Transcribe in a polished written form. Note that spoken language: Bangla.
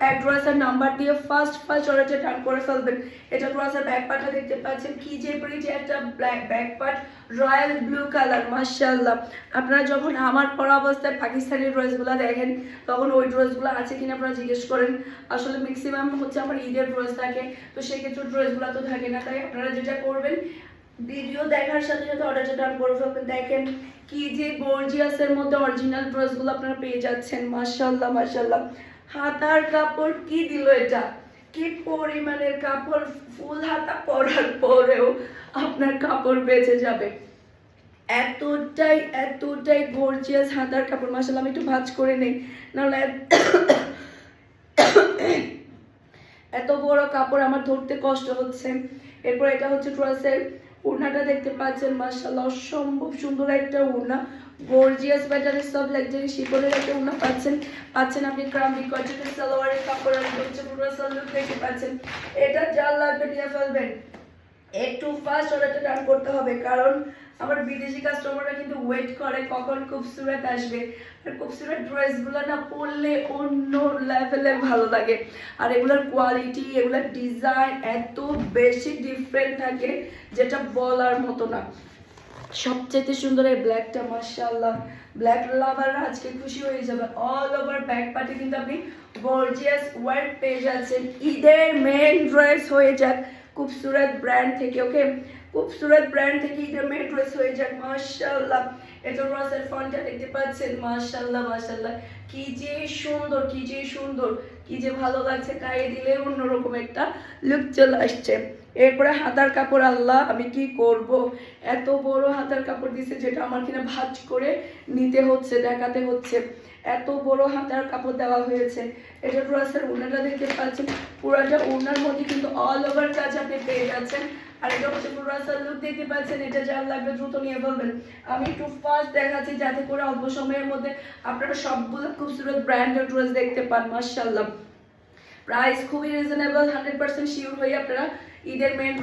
অ্যাড্রেসের নাম্বার দিয়ে ফার্স্ট অর্ডারটা ডান করে ফেলবেন। এটা ড্রেসের ব্যাক পার্টটা দেখতে পাচ্ছেন কি যে প্রিটি একটা black back part, royal blue colour, মাশাআল্লাহ। আপনারা যখন আমার পরা অবস্থায় পাকিস্তানি ড্রেসগুলো দেখেন তখন ওই ড্রেসগুলো আছে কিনা আপনারা জিজ্ঞেস করেন। আসলে ম্যাক্সিমাম হচ্ছে আমার ঈদের ড্রেস থাকে, তো সেই ক্ষেত্রে ড্রেসগুলো তো থাকে না। তাই আপনারা যেটা করবেন ভিডিও দেখার সাথে সাথে অর্ডারটা ডান করে ফেলবেন। দেখেন কি যে গর্জিয়াসের মধ্যে অরিজিনাল ড্রেসগুলো আপনারা পেয়ে যাচ্ছেন, মাশাআল্লাহ মাশাআল্লাহ। হাতার কাপড় কি দিল এটা, কি পরিমাণের কাপড়, ফুল হাতা পরার পরেও আপনার কাপড় বেঁচে যাবে, এতটাই গর্জিয়াস হাতার কাপড়। মাশাআল্লাহ আমি একটু ভাঁজ করে নেই, নাহলে এত বড় কাপড় আমার ধরতে কষ্ট হচ্ছে। এরপর এটা হচ্ছে ড্রেসের ওড়নাটা দেখতে পাচ্ছেন, মাশাআল্লাহ অসম্ভব সুন্দর একটা ওড়না, গর্জিয়াস প্যাটার্নের সব লাক্সারি শিফনের একটা ওড়না পাচ্ছেন আপনি ক্রাম্বি কটনের সালোয়ারের কাপড়। আর হচ্ছে পুরো সালোয়ার দেখতে পাচ্ছেন। এটা যার লাগবে নিয়ে ফেলবেন। একটু ফাস্ট অর্ডারটা ডান করতে হবে, কারণ আমার বিদেশি কাস্টমাররা কিন্তু ওয়েট করে কখন খুবসুরত আসবে। আর খুবসুরত ড্রেসগুলো না পরলে অন্য লেভেলের ভালো লাগে। আর এগুলোর কোয়ালিটি, এগুলোর ডিজাইন এত বেশি ডিফারেন্ট থাকে যেটা বলার মতো না। সবচেয়ে সুন্দর এই ব্ল্যাকটা, মাশাআল্লাহ। ব্ল্যাক লাভাররা আজকে খুশি হয়ে যাবে। অল ওভার ব্যাক পার্টে কিন্তু আপনি গর্জিয়াস ওয়ার্ক পেয়ে যাচ্ছেন। ঈদের মেন ড্রেস হয়ে যাক খুবসুরত ব্র্যান্ড থেকে, ওকে, খুবসুরত ব্র্যান্ড থেকে ঈদের মেন ড্রেস হয়ে যাক, মাশাআল্লাহ। এটা রসের ফন্টটা দেখতে পাচ্ছেন, মাশাআল্লাহ মাশাআল্লাহ। কি যে সুন্দর, কি যে সুন্দর, কি যে ভালো লাগছে, গায়ে দিলে অন্যরকম একটা লুক চলে আসছে। এরপরে হাতার কাপড়, আল্লাহ আমি কি করব, এত বড় হাতার কাপড় দিছে যেটা আমার কিনা ভাঁজ করে নিতে হচ্ছে, দেখাতে হচ্ছে। এত বড় হাতার কাপড় দেওয়া হয়েছে। এটা ড্রেসের ওড়নাটা দেখতে পাচ্ছেন, পুরাটা ওড়নার মধ্যে কিন্তু অল ওভার কাজ আপনি পেয়ে যাচ্ছেন। আর এটা হচ্ছে পুরো লুক দেখতে পাচ্ছেন। এটা যার লাগবে দ্রুত নিয়ে ফেলবেন। আমি একটু ফাস্ট দেখাচ্ছি যাতে করে অল্প সময়ের মধ্যে আপনারা সবগুলো খুবসুরত ব্র্যান্ডের ড্রেস দেখতে পান, মাশাআল্লাহ। প্রাইস খুবই রিজনেবল, 100% শিওর হয়ে আপনারা ঈদের মেন